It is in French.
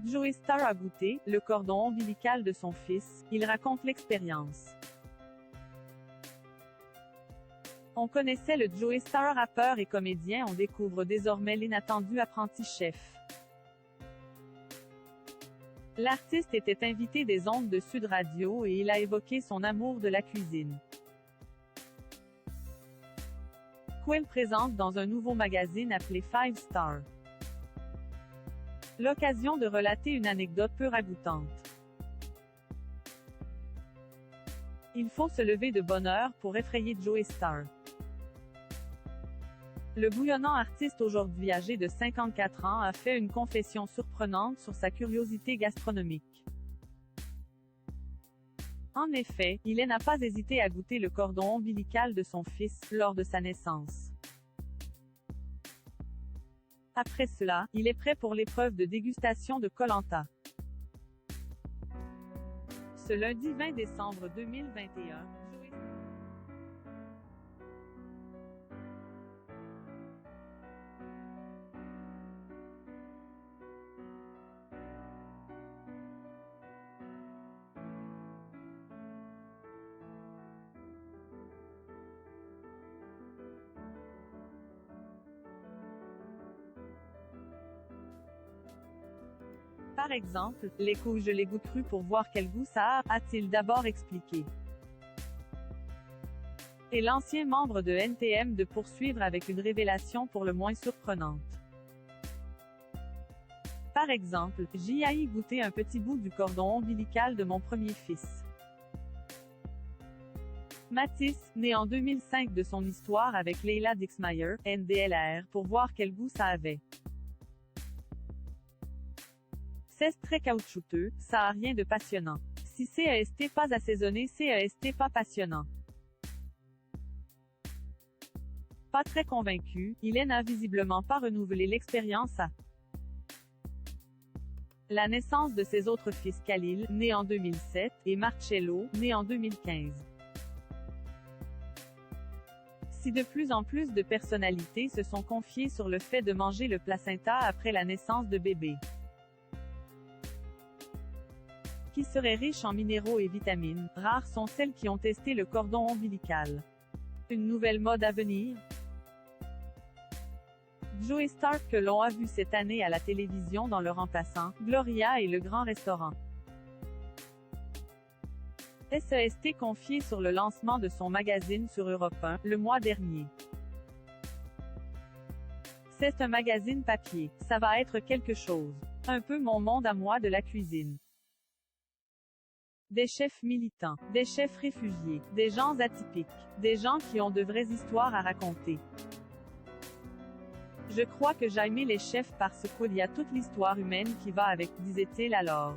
Joey Starr a goûté le cordon ombilical de son fils. Il raconte l'expérience. On connaissait le Joey Starr rappeur et comédien, on découvre désormais l'inattendu apprenti chef. L'artiste était invité des ondes de Sud Radio et il a évoqué son amour de la cuisine. Qu'il présente dans un nouveau magazine appelé Five Star. L'occasion de relater une anecdote peu ragoûtante. Il faut se lever de bonne heure pour effrayer Joey Starr. Le bouillonnant artiste aujourd'hui âgé de 54 ans a fait une confession surprenante sur sa curiosité gastronomique. En effet, il n'a pas hésité à goûter le cordon ombilical de son fils, lors de sa naissance. Après cela, il est prêt pour l'épreuve de dégustation de Koh-Lanta. Ce lundi 20 décembre 2021, par exemple, les couilles je les goûte crues pour voir quel goût ça a-t-il d'abord expliqué. Et l'ancien membre de NTM de poursuivre avec une révélation pour le moins surprenante. Par exemple, j'y ai goûté un petit bout du cordon ombilical de mon premier fils. Mathis, né en 2005 de son histoire avec Leila Dixmeyer, NDLR, pour voir quel goût ça avait. C'est très caoutchouteux, ça a rien de passionnant. Si CEST pas assaisonné, CEST pas passionnant. Pas très convaincu, il n'a visiblement pas renouvelé l'expérience à la naissance de ses autres fils Khalil, né en 2007, et Marcello, né en 2015. Si de plus en plus de personnalités se sont confiées sur le fait de manger le placenta après la naissance de bébé, qui serait riche en minéraux et vitamines, rares sont celles qui ont testé le cordon ombilical. Une nouvelle mode à venir? Joey Starr, que l'on a vu cette année à la télévision dans Le Remplaçant, Gloria et Le Grand Restaurant. SEST confié sur le lancement de son magazine sur Europe 1, le mois dernier. C'est un magazine papier, ça va être quelque chose. Un peu mon monde à moi de la cuisine. Des chefs militants, des chefs réfugiés, des gens atypiques, des gens qui ont de vraies histoires à raconter. Je crois que j'ai aimé les chefs parce qu'il y a toute l'histoire humaine qui va avec, disait-il alors.